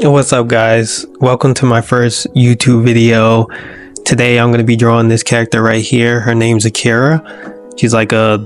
What's up, guys? Welcome to my first YouTube video. Today I'm going to be drawing this character right here. Her name's Akira. She's like a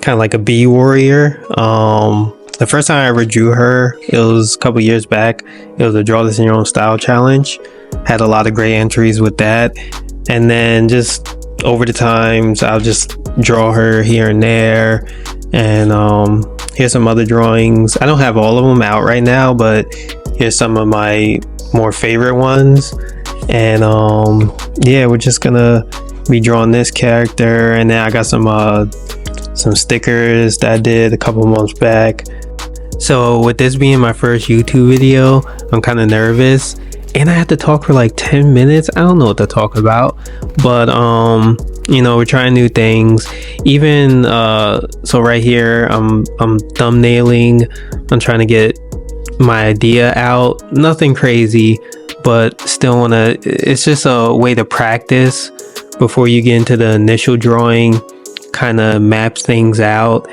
kind of like a bee warrior. The first time I ever drew her, it was a couple years back. It was a draw this in your own style challenge. Had a lot of great entries with that, and then just over the times I'll just draw her here and there. And here's some other drawings. I don't have all of them out right now, but here's some of my more favorite ones. And yeah, we're just gonna be drawing this character, and then I got some stickers that I did a couple months back. So with this being my first YouTube video, I'm kind of nervous, and I had to talk for like 10 minutes. I don't know what to talk about, but you know, we're trying new things. Even so right here I'm thumbnailing. I'm trying to get my idea out. Nothing crazy, but still wanna, it's just a way to practice before you get into the initial drawing. Kind of maps things out.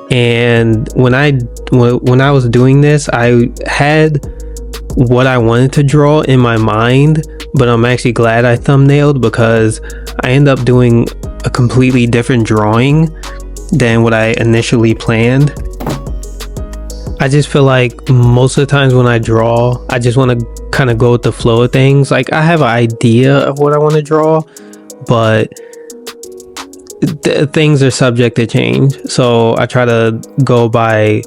And when I was doing this, I had what I wanted to draw in my mind, but I'm actually glad I thumbnailed, because I end up doing a completely different drawing than what I initially planned. I just feel like most of the times when I draw, I just want to kind of go with the flow of things. Like, I have an idea of what I want to draw, but things are subject to change, so I try to go by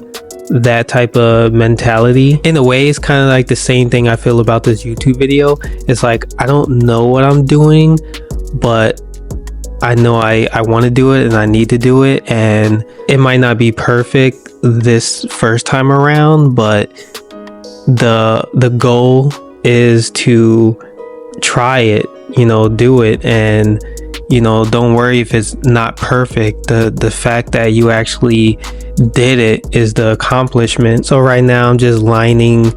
that type of mentality. In a way, it's kind of like the same thing I feel about this YouTube video. It's like, I don't know what I'm doing, but I know I want to do it, and I need to do it, and it might not be perfect this first time around, but the goal is to try it, you know, do it, and you know, don't worry if it's not perfect. The fact that you actually did it is the accomplishment. So right now I'm just lining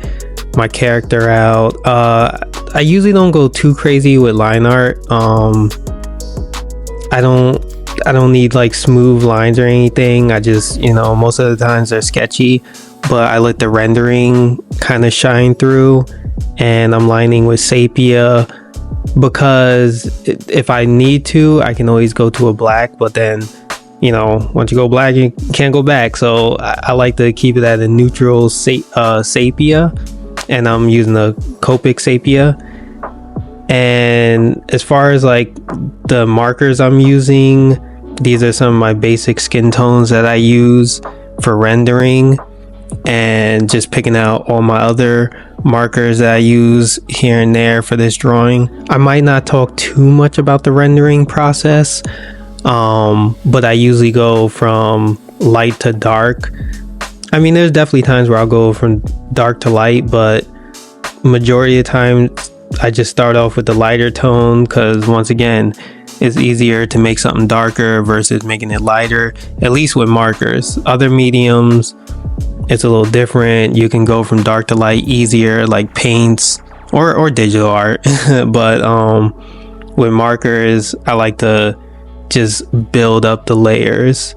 my character out. I usually don't go too crazy with line art. I don't need like smooth lines or anything. I just, you know, most of the times they're sketchy, but I let the rendering kind of shine through, and I'm lining with sepia, because if I need to, I can always go to a black, but then, you know, once you go black, you can't go back. So I like to keep it at a neutral sepia, and I'm using the Copic sepia. And as far as like the markers I'm using, these are some of my basic skin tones that I use for rendering, and just picking out all my other markers that I use here and there for this drawing. I might not talk too much about the rendering process, but I usually go from light to dark. I mean, there's definitely times where I'll go from dark to light, but majority of the time I just start off with the lighter tone, because once again, it's easier to make something darker versus making it lighter, at least with markers. Other mediums, it's a little different. You can go from dark to light easier, like paints or digital art. But with markers, I like to just build up the layers,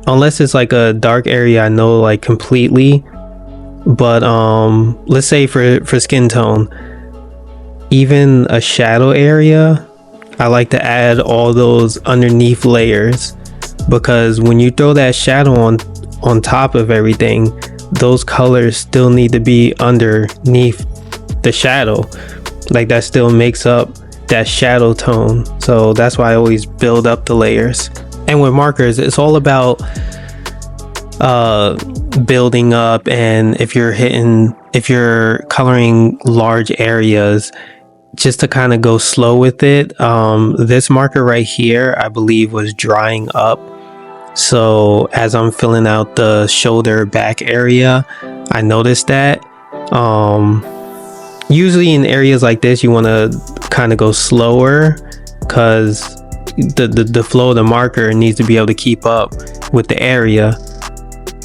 unless it's like a dark area I know like completely. But let's say for skin tone, even a shadow area, I like to add all those underneath layers, because when you throw that shadow on top of everything, those colors still need to be underneath the shadow. Like, that still makes up that shadow tone. So that's why I always build up the layers. And with markers, it's all about building up. And if you're coloring large areas, just to kind of go slow with it. This marker right here, I believe, was drying up. So as I'm filling out the shoulder back area, I noticed that. Usually in areas like this, you want to kind of go slower, because the flow of the marker needs to be able to keep up with the area.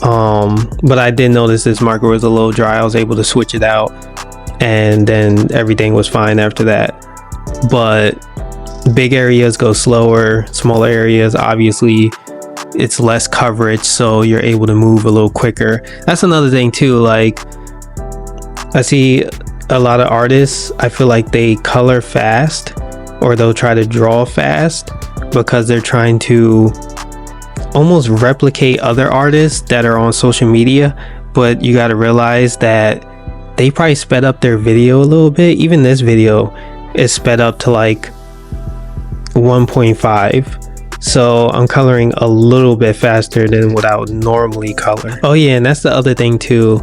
But I did notice this marker was a little dry. I was able to switch it out, and then everything was fine after that. But big areas go slower. Smaller areas, obviously, it's less coverage, so you're able to move a little quicker. That's another thing too. Like, I see a lot of artists, I feel like they color fast, or they'll try to draw fast because they're trying to almost replicate other artists that are on social media. But you got to realize that they probably sped up their video a little bit. Even this video is sped up to like 1.5. So I'm coloring a little bit faster than what I would normally color. Oh yeah, and that's the other thing too,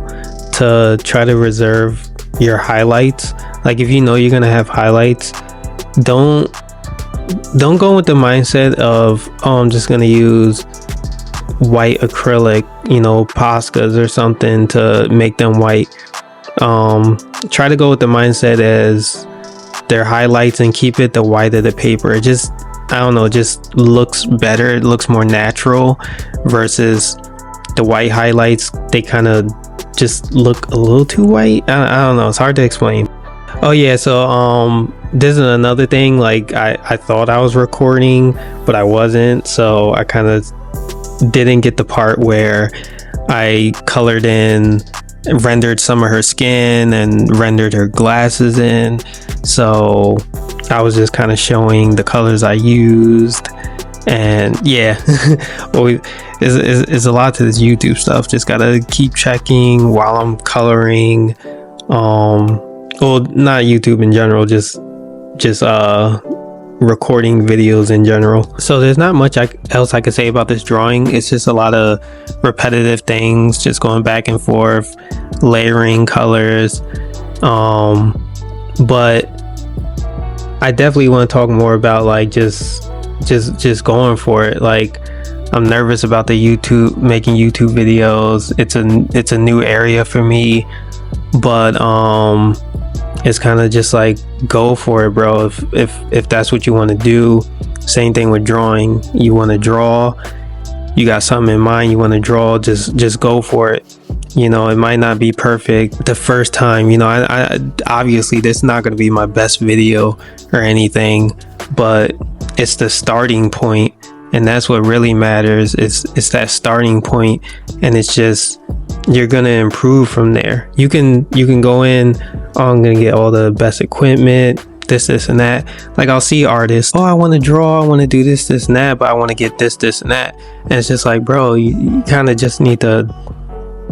to try to reserve your highlights. Like if you know you're gonna have highlights, don't go with the mindset of, oh, I'm just gonna use white acrylic, you know, Poscas or something to make them white. Try to go with the mindset as their highlights and keep it the white of the paper. It just, I don't know, just looks better. It looks more natural versus the white highlights. They kind of just look a little too white. I don't know, it's hard to explain. Oh yeah, so this is another thing. Like I thought I was recording, but I wasn't, so I kind of didn't get the part where I colored in, rendered some of her skin and rendered her glasses in. So I was just kind of showing the colors I used. And yeah, it's a lot to this YouTube stuff. Just gotta keep checking while I'm coloring. Well, not YouTube in general, just recording videos in general. So there's not much else I could say about this drawing. It's just a lot of repetitive things, just going back and forth, layering colors. But I definitely want to talk more about like just going for it. Like I'm nervous about making YouTube videos. It's a new area for me, but it's kind of just like, go for it, bro. If that's what you want to do. Same thing with drawing. You want to draw, you got something in mind, you want to draw, just go for it. You know, it might not be perfect the first time. You know, I obviously this is not going to be my best video or anything, but it's the starting point, and that's what really matters. It's that starting point, and it's just, you're gonna improve from there. You can go in, oh, I'm gonna get all the best equipment, this and that. Like I'll see artists, oh, I want to draw, I want to do this and that, but I want to get this and that. And it's just like, bro, you kind of just need to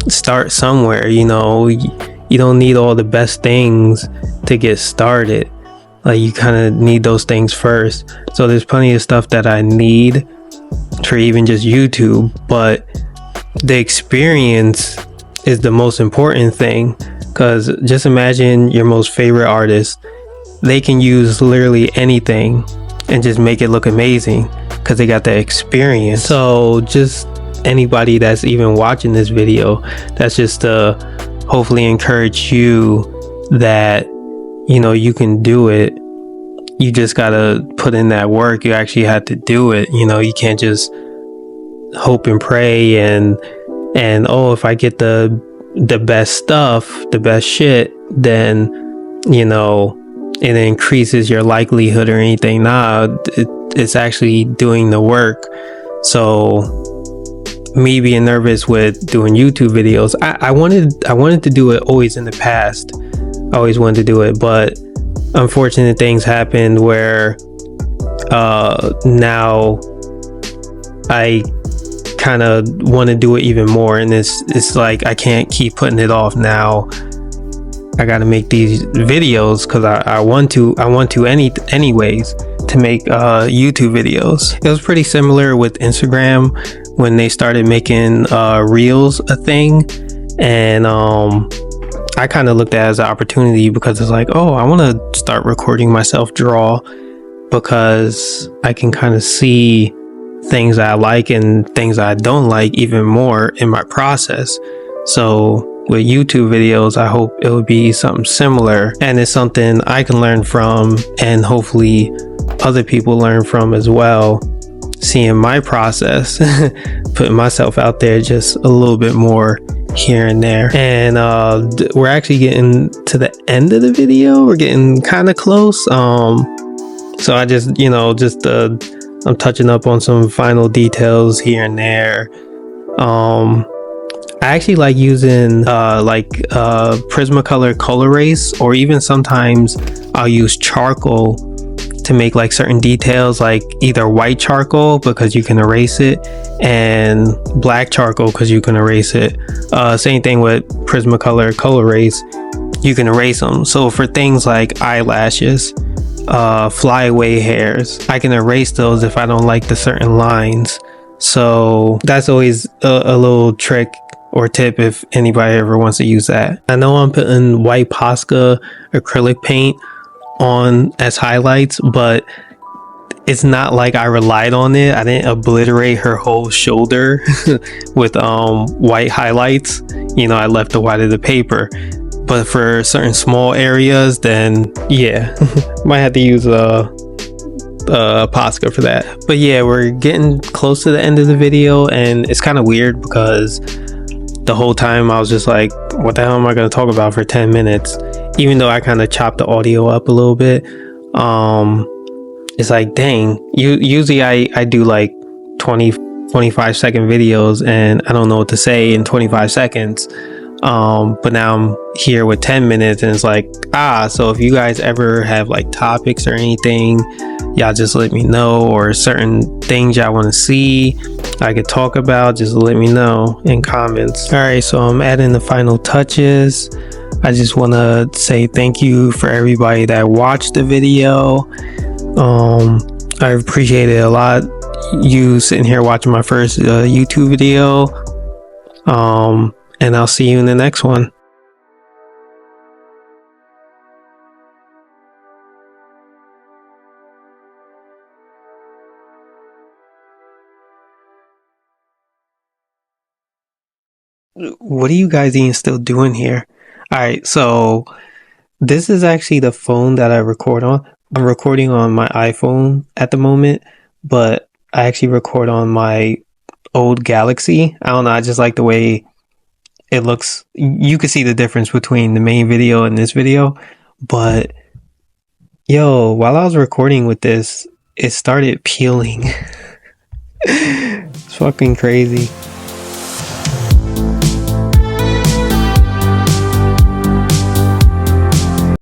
start somewhere. You know, you don't need all the best things to get started. Like you kind of need those things first. So there's plenty of stuff that I need for even just YouTube, but the experience is the most important thing. Because just imagine your most favorite artist, they can use literally anything and just make it look amazing because they got the experience. So just anybody that's even watching this video, that's just to hopefully encourage you that, you know, you can do it. You just gotta put in that work. You actually have to do it. You know, you can't just hope and pray and oh, if I get the best stuff, the best shit, then, you know, it increases your likelihood or anything. Nah, it's actually doing the work. So me being nervous with doing YouTube videos, I wanted to do it always in the past. I always wanted to do it, but unfortunate things happened where now I kind of want to do it even more, and it's like I can't keep putting it off. Now I got to make these videos because I want to anyways to make YouTube videos. It was pretty similar with Instagram when they started making reels a thing, and I kind of looked at it as an opportunity because it's like, oh, I want to start recording myself draw, because I can kind of see things I like and things I don't like even more in my process. So with YouTube videos, I hope it would be something similar, and it's something I can learn from, and hopefully other people learn from as well, seeing my process, putting myself out there just a little bit more here and there. And we're actually getting to the end of the video. We're getting kind of close. So I just, you know, I'm touching up on some final details here and there. I actually like using Prismacolor color erase, or even sometimes I'll use charcoal to make like certain details, like either white charcoal because you can erase it, and black charcoal because you can erase it. Same thing with Prismacolor color erase, you can erase them. So for things like eyelashes, flyaway hairs, I can erase those if I don't like the certain lines. So that's always a little trick or tip if anybody ever wants to use that. I know I'm putting white Posca acrylic paint on as highlights, but it's not like I relied on it. I didn't obliterate her whole shoulder with white highlights. You know, I left the white of the paper. But for certain small areas, then yeah, might have to use Posca for that. But yeah, we're getting close to the end of the video, and it's kind of weird because the whole time I was just like, what the hell am I going to talk about for 10 minutes? Even though I kind of chopped the audio up a little bit. It's like, dang, usually I do like 25 second videos and I don't know what to say in 25 seconds. But now I'm here with 10 minutes and it's like, so if you guys ever have like topics or anything, y'all just let me know, or certain things y'all want to see I could talk about, just let me know in comments. All right, so I'm adding the final touches. I just want to say thank you for everybody that watched the video. I appreciate it a lot, you sitting here watching my first YouTube video. And I'll see you in the next one. What are you guys even still doing here? Alright, so this is actually the phone that I record on. I'm recording on my iPhone at the moment, but I actually record on my old Galaxy. I don't know, I just like the way it looks. You can see the difference between the main video and this video. But yo, while I was recording with this, it started peeling. It's fucking crazy.